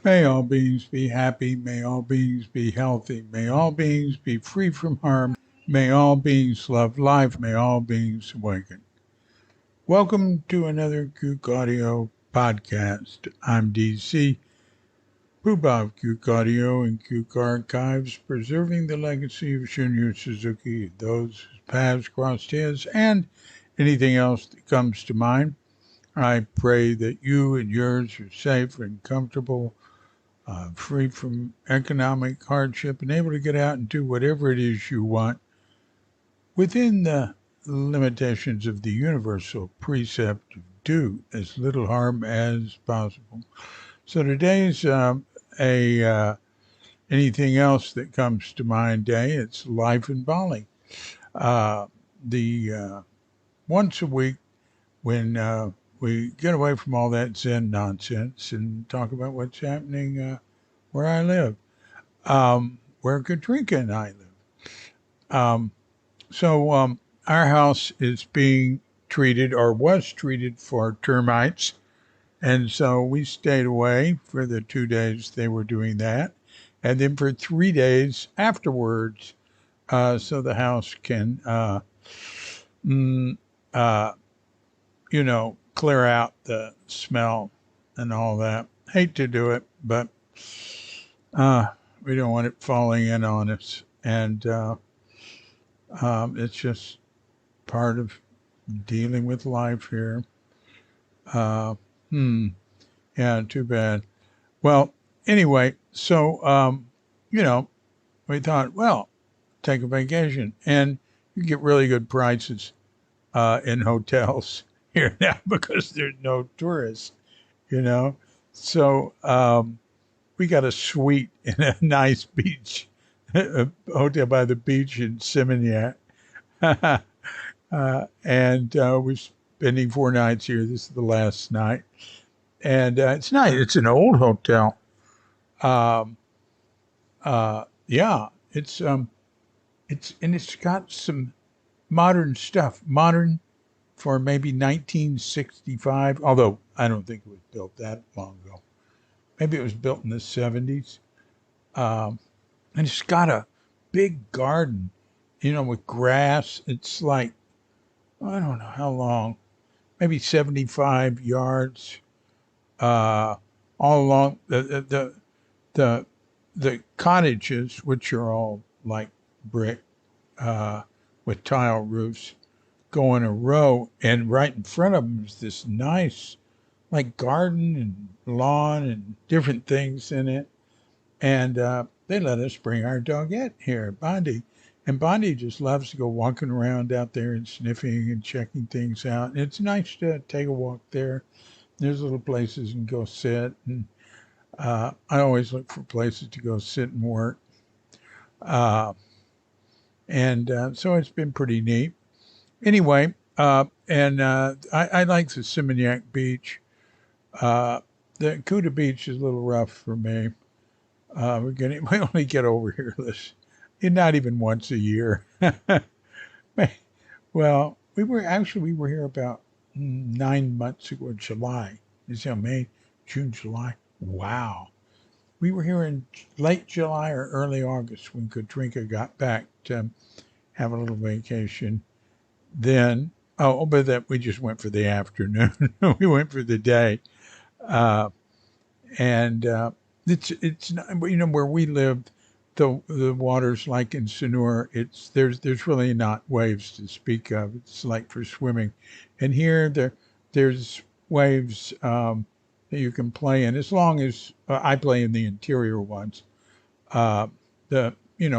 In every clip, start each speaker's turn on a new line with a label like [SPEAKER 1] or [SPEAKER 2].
[SPEAKER 1] May all beings be happy. May all beings be healthy. May all beings be free from harm. May all beings love life. May all beings awaken. Welcome to another Kook Audio podcast. I'm DC, Poobah of Kook Audio and Kook Archives, preserving the legacy of Shunryu Suzuki, those whose paths crossed his, and anything else that comes to mind. I pray that you and yours are safe and comfortable, free from economic hardship, and able to get out and do whatever it is you want within the limitations of the universal precept of do as little harm as possible. So today's a anything else that comes to mind day. It's life in Bali. The once a week when we get away from all that Zen nonsense and talk about what's happening where I live, where Katrina and I live. So our house is being treated or was treated for termites. And so we stayed away for the 2 days they were doing that. And then for 3 days afterwards, so the house can, mm, uh, clear out the smell and all that. Hate to do it, but uh, we don't want it falling in on us. And it's just part of dealing with life here. Uh, hmm. Yeah, too bad. Well, anyway, so, we thought, well, take a vacation. And you get really good prices in hotels here now because there's no tourists, you know. So we got a suite in a nice beach, a hotel by the beach in Seminyak. And we're spending 4 nights here. This is the last night. And it's nice. It's an old hotel. Um, yeah, it's got some modern stuff. Modern for maybe 1965, although I don't think it was built that long ago. Maybe it was built in the 70s. Um, and it's got a big garden, with grass. It's like, I don't know how long, maybe 75 yards, uh, all along the, the cottages, which are all like brick, uh, with tile roofs, go in a row, and right in front of them is this nice, like, garden and lawn and different things in it. And they let us bring our dogette here, Bondi. And Bondi just loves to go walking around out there and sniffing and checking things out. And it's nice to take a walk there. There's little places you can go sit. And I always look for places to go sit and work. Uh, and so it's been pretty neat. Anyway, and I like the Seminyak Beach. The Kuta Beach is a little rough for me. We only get over here not even once a year. Well, we were here about 9 months ago in July. You see, May, June, July. Wow. We were here in late July or early August when Katrina got back to have a little vacation. Then, but that we just went for the afternoon. We went for the day. Uh, and it's not, where we live, the water's like in Sanur. There's really not waves to speak of. It's like for swimming, and here there's waves that you can play in as long as I play in the interior ones. Uh, the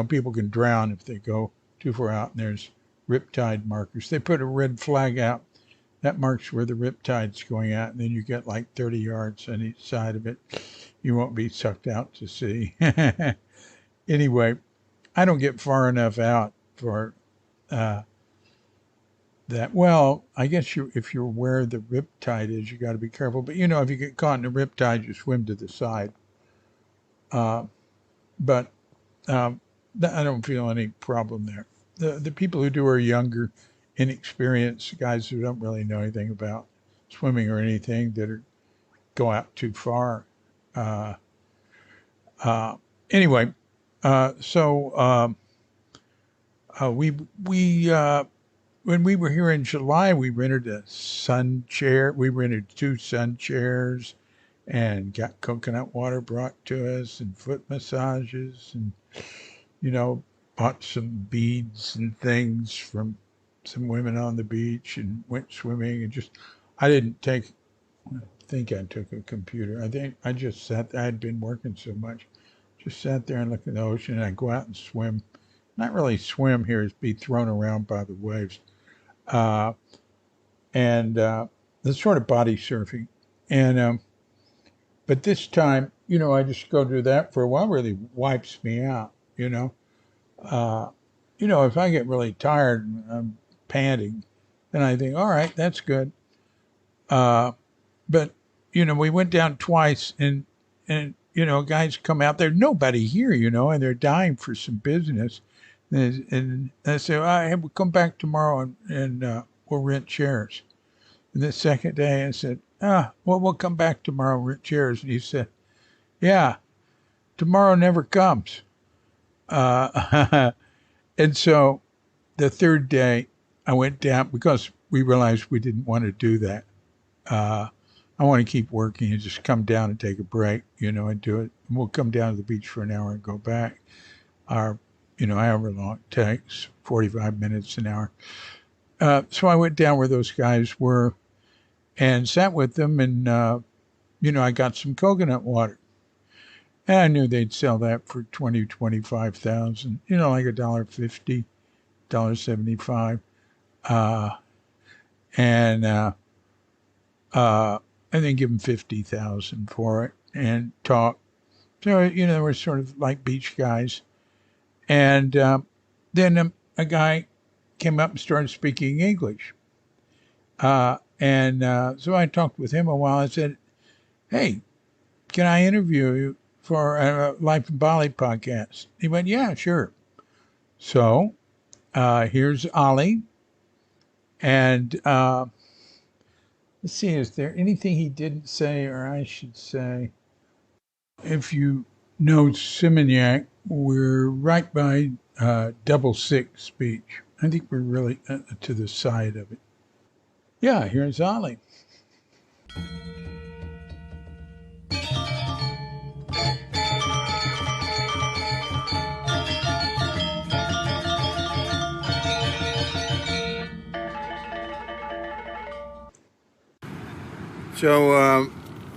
[SPEAKER 1] people can drown if they go too far out, and there's riptide markers. They put a red flag out that marks where the riptide's going out, and then you get like 30 yards on each side of it. You won't be sucked out to sea. Anyway, I don't get far enough out for uh, that. Well, I guess if you're where the riptide is, you got to be careful. But if you get caught in a riptide, you swim to the side. Uh, but I don't feel any problem there. The people who do are younger, inexperienced guys who don't really know anything about swimming or anything that go out too far. Uh, Anyway, so we when we were here in July, we rented a sun chair. We rented two sun chairs and got coconut water brought to us and foot massages and, you know, bought some beads and things from some women on the beach and went swimming and just, I didn't take, I think I took a computer. I think I just sat, I had been working so much, just sat there and looked at the ocean and I'd go out and swim. Not really swim here, is be thrown around by the waves. Uh, and the sort of body surfing. And but this time, you know, I just go do that for a while. Really wipes me out. Uh, if I get really tired and I'm panting, then I think, all right, that's good. Uh, but we went down twice, and guys come out there, nobody here, and they're dying for some business, and I say, all right, we'll come back tomorrow and we'll rent chairs. And the second day I said, well, we'll come back tomorrow and rent chairs. And he said, yeah, tomorrow never comes. And so the third day I went down because we realized we didn't want to do that. I want to keep working and just come down and take a break, and do it. And we'll come down to the beach for an hour and go back. However long it takes, 45 minutes, an hour. So I went down where those guys were and sat with them, and, I got some coconut water. And I knew they'd sell that for $25,000, like $1.50, $1.75. And then give them $50,000 for it and talk. So, they were sort of like beach guys. And then a guy came up and started speaking English. So I talked with him a while. I said, hey, can I interview you for a Life in Bali podcast? He went, yeah, sure. So here's Ali. And let's see, is there anything he didn't say, or I should say, if you know Seminyak, we're right by Double Six Beach. I think we're really to the side of it. Yeah, here's Ali. So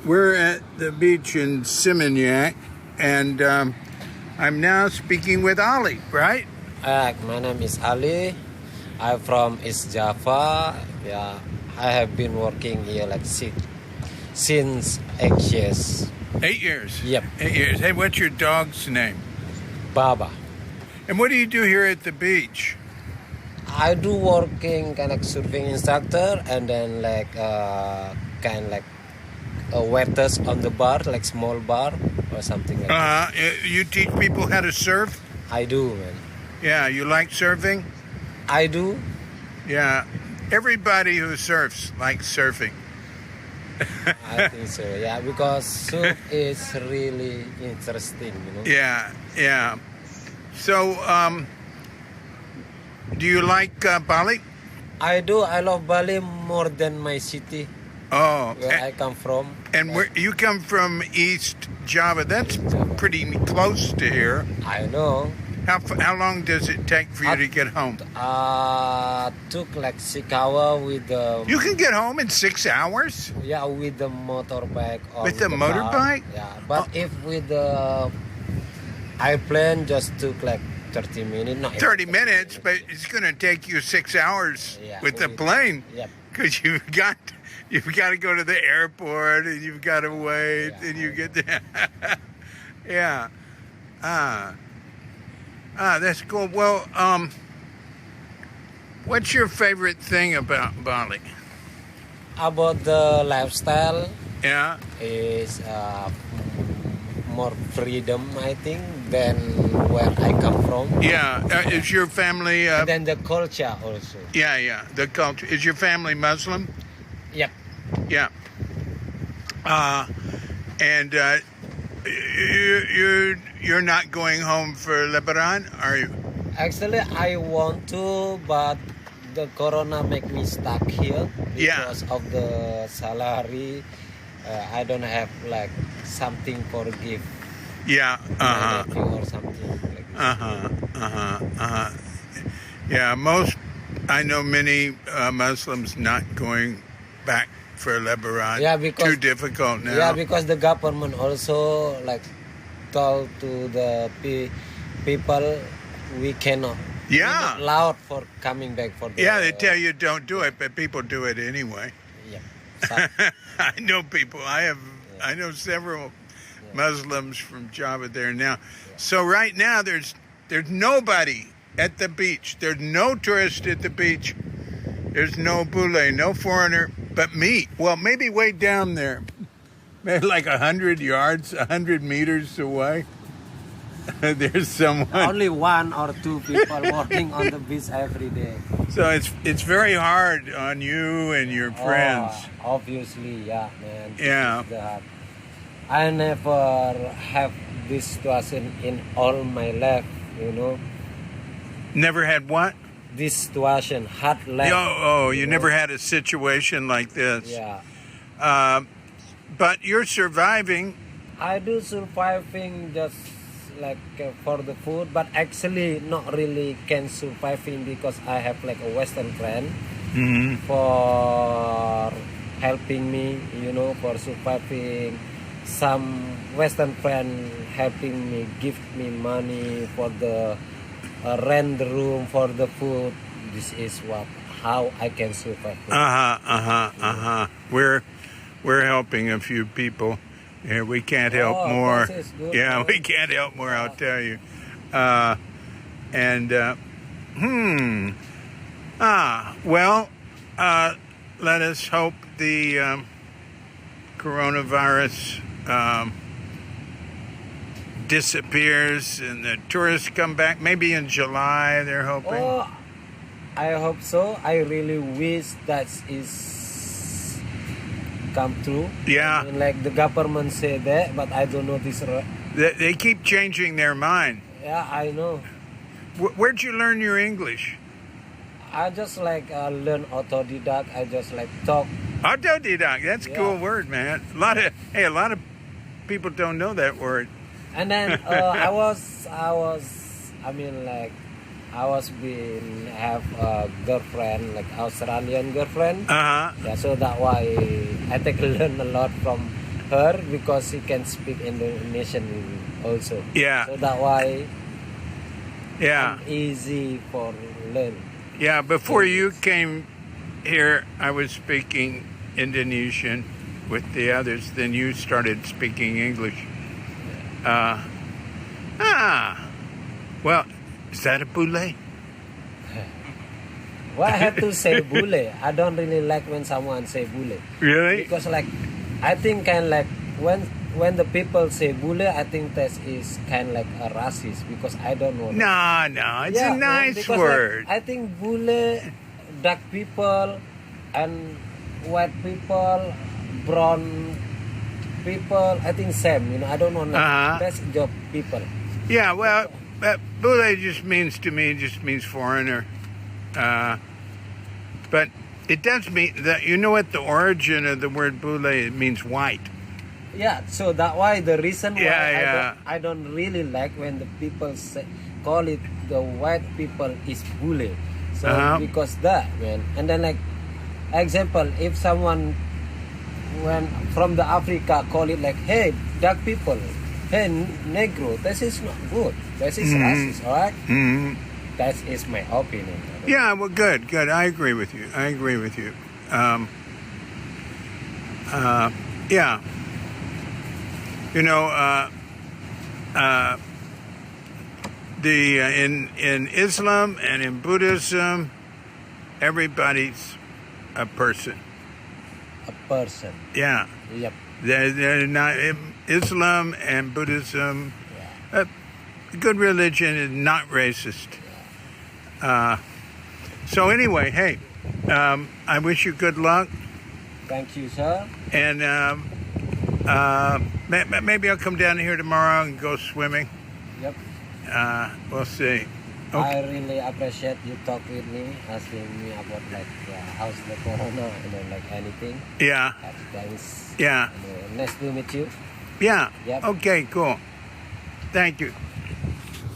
[SPEAKER 1] we're at the beach in Seminyak, and I'm now speaking with Ali, right?
[SPEAKER 2] My name is Ali. I'm from East Java. Yeah, I have been working here since 8 years.
[SPEAKER 1] 8 years?
[SPEAKER 2] Yep.
[SPEAKER 1] 8 years. Hey, what's your dog's name?
[SPEAKER 2] Baba.
[SPEAKER 1] And what do you do here at the beach?
[SPEAKER 2] I do working kind of surfing instructor, and then waiters on the bar, like small bar or something like that.
[SPEAKER 1] You teach people how to surf?
[SPEAKER 2] I do, man.
[SPEAKER 1] Yeah, you like surfing?
[SPEAKER 2] I do.
[SPEAKER 1] Yeah, everybody who surfs likes surfing.
[SPEAKER 2] I think so, yeah, because surf is really interesting,
[SPEAKER 1] Yeah. So, do you like Bali?
[SPEAKER 2] I do. I love Bali more than my city.
[SPEAKER 1] Oh,
[SPEAKER 2] where I come from.
[SPEAKER 1] And where you come from, East Java. That's pretty close to here.
[SPEAKER 2] I know.
[SPEAKER 1] How long does it take for you to get home?
[SPEAKER 2] Took like 6 hours with the.
[SPEAKER 1] You can get home in 6 hours?
[SPEAKER 2] Yeah, with the motorbike. Or
[SPEAKER 1] with the motorbike?
[SPEAKER 2] Yeah, but if with the airplane, just took like 30 minutes. No,
[SPEAKER 1] 30 minutes, but it's going to take you 6 hours with the plane.
[SPEAKER 2] Yep.
[SPEAKER 1] Because you've got to go to the airport and you've got to wait and you get there. Yeah. That's cool. Well, what's your favorite thing about Bali?
[SPEAKER 2] About the lifestyle.
[SPEAKER 1] Yeah.
[SPEAKER 2] Is more freedom, I think, than where I come from.
[SPEAKER 1] Yeah. Is your family...
[SPEAKER 2] and then the culture also.
[SPEAKER 1] Yeah. The culture. Is your family Muslim?
[SPEAKER 2] Yep.
[SPEAKER 1] Yeah. And You're not going home for Lebanon, are you?
[SPEAKER 2] Actually, I want to, but the corona make me stuck here
[SPEAKER 1] Yeah.
[SPEAKER 2] because of the salary. I don't have like something for give
[SPEAKER 1] Yeah.
[SPEAKER 2] my nephew or something like this.
[SPEAKER 1] Yeah. I know many Muslims not going back for Lebanon.
[SPEAKER 2] Yeah, because
[SPEAKER 1] too difficult now.
[SPEAKER 2] yeah, because the government also like told to the people we cannot.
[SPEAKER 1] Yeah.
[SPEAKER 2] We're not allowed for coming back for the.
[SPEAKER 1] Yeah, they tell you don't do it, but people do it anyway.
[SPEAKER 2] Yeah.
[SPEAKER 1] I know people. I know several Muslims from Java there now. So right now there's nobody at the beach. There's no tourist at the beach. There's no bule, no foreigner, but me. Well, maybe way down there, maybe like 100 yards, 100 meters away. There's someone.
[SPEAKER 2] Only 1 or 2 people working on the beach every day.
[SPEAKER 1] So it's very hard on you and your friends.
[SPEAKER 2] Obviously, yeah, man.
[SPEAKER 1] Yeah.
[SPEAKER 2] I never have this situation in all my life, you know.
[SPEAKER 1] Never had what?
[SPEAKER 2] This situation, hard life.
[SPEAKER 1] You never had a situation like this.
[SPEAKER 2] Yeah.
[SPEAKER 1] But you're surviving.
[SPEAKER 2] I do surviving just like for the food, but actually not really can surviving because I have like a Western friend for helping me, you know, for surviving. Some Western friend helping me, give me money for the rent the room, for the food. This is how I can survive.
[SPEAKER 1] We're helping a few people. Yeah, we can't help more. Yeah, we can't help more. I'll tell you. Well, let us hope the coronavirus disappears and the tourists come back. Maybe in July, they're hoping.
[SPEAKER 2] Oh, I hope so. I really wish that is come true.
[SPEAKER 1] Yeah.
[SPEAKER 2] I mean, like the government said that, but I don't know this.
[SPEAKER 1] They keep changing their mind.
[SPEAKER 2] Yeah, I know.
[SPEAKER 1] Where'd you learn your English?
[SPEAKER 2] I just like learn autodidact. I just like talk.
[SPEAKER 1] Autodidact. That's a cool word, man. A lot of people don't know that word.
[SPEAKER 2] And then I have a girlfriend, like Australian girlfriend. Yeah, so that why I take learn a lot from her because she can speak Indonesian also.
[SPEAKER 1] Yeah.
[SPEAKER 2] So that why.
[SPEAKER 1] Yeah.
[SPEAKER 2] Easy for learn.
[SPEAKER 1] Yeah. Before you came here, I was speaking Indonesian with the others. Then you started speaking English. Well, is that a bule?
[SPEAKER 2] Well, I have to say bule. I don't really like when someone say bule.
[SPEAKER 1] Really?
[SPEAKER 2] Because like, I think kind like when the people say bule, I think that is kind like a racist because I don't know.
[SPEAKER 1] No, it's a nice word.
[SPEAKER 2] Like, I think bule, dark people, and white people, brown people, I think same. You know, I don't know. That's job people.
[SPEAKER 1] Yeah, well, bule just means foreigner. But it does mean that, you know what the origin of the word bule, it means white.
[SPEAKER 2] Yeah, so that why the reason why
[SPEAKER 1] I
[SPEAKER 2] don't really like when the people call it the white people is bule. So because that, man. And then like example, if someone when from the Africa call it like, hey, dark people, hey, negro, this is not good. This is racist, all right? That is my opinion.
[SPEAKER 1] Yeah, well, good. I agree with you. Yeah. You know, in Islam and in Buddhism, everybody's a person.
[SPEAKER 2] A person.
[SPEAKER 1] Yeah.
[SPEAKER 2] Yep.
[SPEAKER 1] They're not Islam and Buddhism.
[SPEAKER 2] Yeah.
[SPEAKER 1] Good religion is not racist. So anyway, hey, I wish you good luck.
[SPEAKER 2] Thank you, sir.
[SPEAKER 1] And Maybe I'll come down here tomorrow and go swimming.
[SPEAKER 2] Yep.
[SPEAKER 1] We'll see.
[SPEAKER 2] I
[SPEAKER 1] Okay.
[SPEAKER 2] really appreciate you talk with me, asking me about like how's the corona and then like anything.
[SPEAKER 1] Yeah.
[SPEAKER 2] Thanks.
[SPEAKER 1] Yeah.
[SPEAKER 2] Nice to meet you.
[SPEAKER 1] Yeah.
[SPEAKER 2] Yep.
[SPEAKER 1] Okay, cool. Thank you.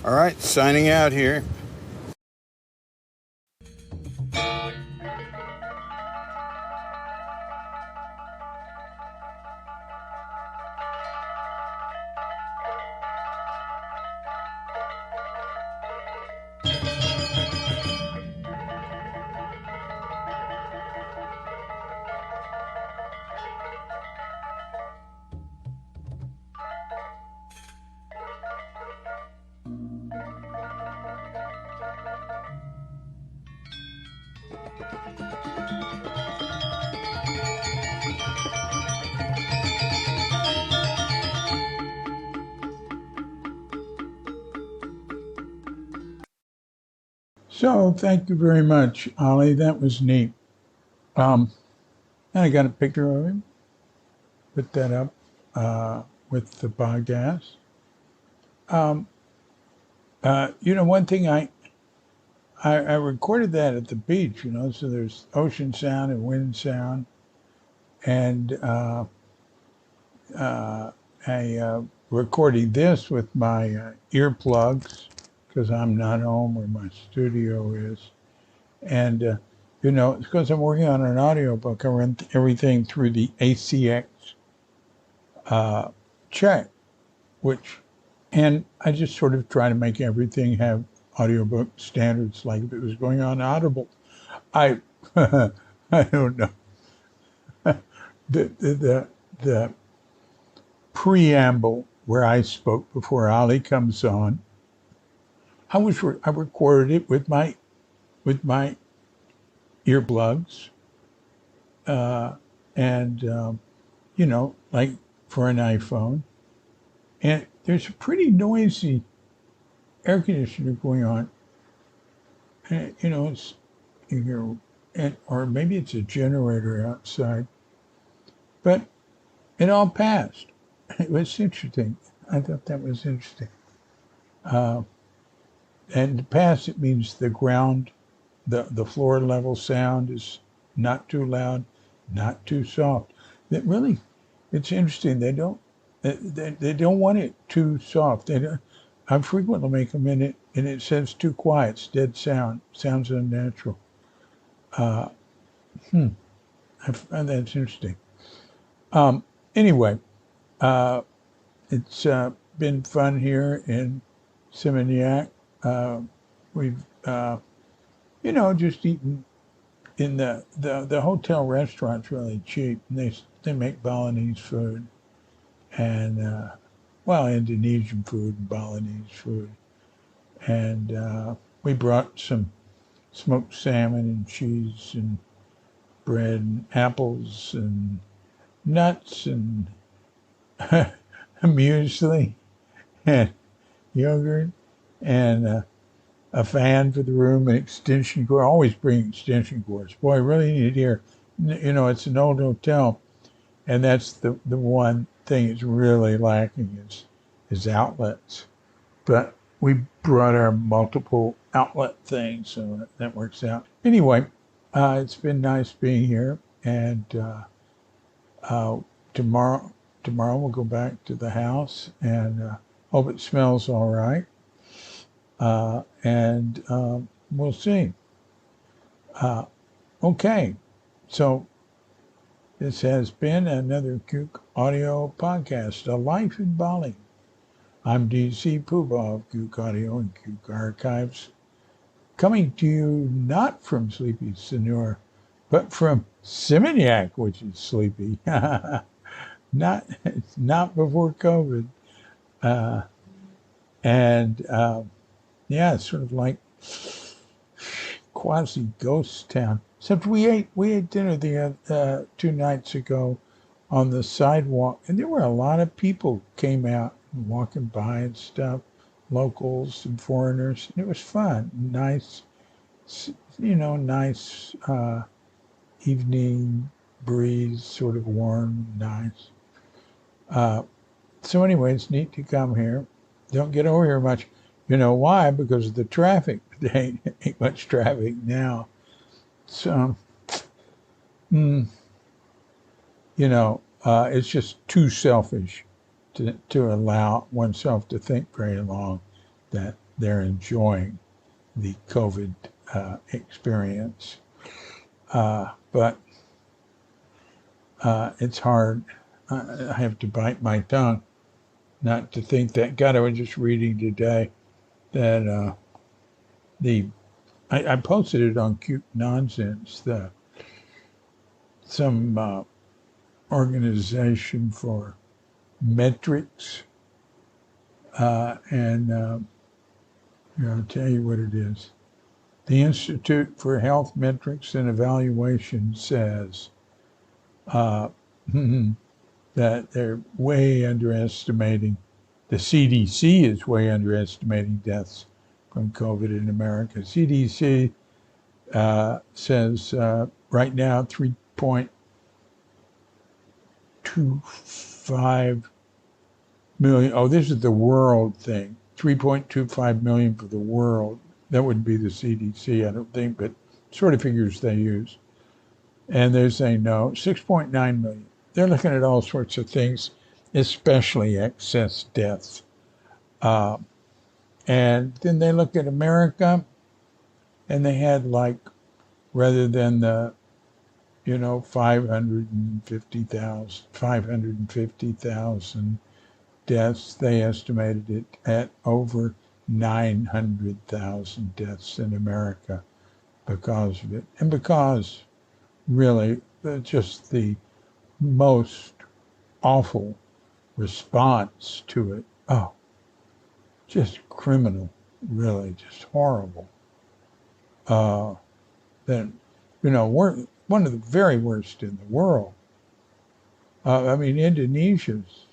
[SPEAKER 1] All right, signing out here. So thank you very much, Ollie. That was neat. And I got a picture of him. Put that up with the podcast. One thing I recorded that at the beach. So there's ocean sound and wind sound, and I recording this with my earplugs because I'm not home where my studio is. And, it's because I'm working on an audiobook. I run everything through the ACX check, and I just sort of try to make everything have audiobook standards like if it was going on Audible. I I don't know. The preamble where I spoke before Ali comes on, I recorded it with my earplugs, and like for an iPhone, and there's a pretty noisy air conditioner going on, and it's or maybe it's a generator outside, but it all passed. It was interesting. I thought that was interesting. And to pass, it means the ground, the floor level sound is not too loud, not too soft. That really, it's interesting. They don't want it too soft. I frequently make them in it, and it says too quiet. It's dead sound. Sounds unnatural. I find that's interesting. Anyway, it's been fun here in Seminyak. We've, just eaten in the hotel restaurant's really cheap, and they make Balinese food and Indonesian food and Balinese food, and we brought some smoked salmon and cheese and bread and apples and nuts and muesli and yogurt and a fan for the room, an extension cord. Always bring extension cords. Boy, I really need it here. It's an old hotel, and that's the one thing it's really lacking is outlets. But we brought our multiple outlet things, so that works out. Anyway, it's been nice being here, and tomorrow we'll go back to the house and hope it smells all right. And we'll see. Okay, so this has been another Kook Audio podcast, A Life in Bali. I'm DC Puba of Kook Audio and Kook Archives, coming to you not from Sleepy Senor, but from Seminyak, which is sleepy. It's not before COVID. It's sort of like quasi ghost town. Except we ate dinner the 2 nights ago on the sidewalk, and there were a lot of people came out and walking by and stuff, locals and foreigners. And it was fun, nice, nice evening breeze, sort of warm, nice. So anyway, it's neat to come here. Don't get over here much. You know why? Because of the traffic. There ain't much traffic now. So, mm, it's just too selfish to allow oneself to think very long that they're enjoying the COVID experience. But it's hard. I have to bite my tongue not to think that. God, I was just reading today that I posted it on Cute Nonsense, some organization for metrics, and I'll tell you what it is. The Institute for Health Metrics and Evaluation says that they're way underestimating. The CDC is way underestimating deaths from COVID in America. CDC says right now 3.25 million. Oh, this is the world thing. 3.25 million for the world. That wouldn't be the CDC, I don't think, but sort of figures they use. And they're saying no, 6.9 million. They're looking at all sorts of things, especially excess deaths. And then they look at America, and they had rather than the 550,000 deaths, they estimated it at over 900,000 deaths in America because of it. And because really just the most awful response to it. Oh, just criminal, really, just horrible. Then, we're one of the very worst in the world. Indonesia's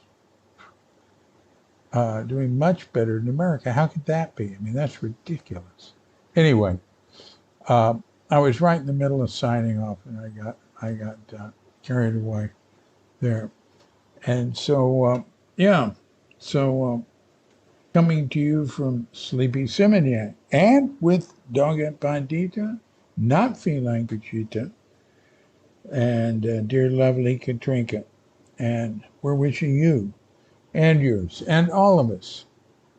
[SPEAKER 1] doing much better than America. How could that be? That's ridiculous. Anyway, I was right in the middle of signing off, and I got carried away there. And so, coming to you from Sleepy Seminyak, and with Doga Pandita, not Feline Kuchita, and dear lovely Katrinka. And we're wishing you and yours and all of us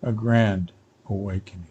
[SPEAKER 1] a grand awakening.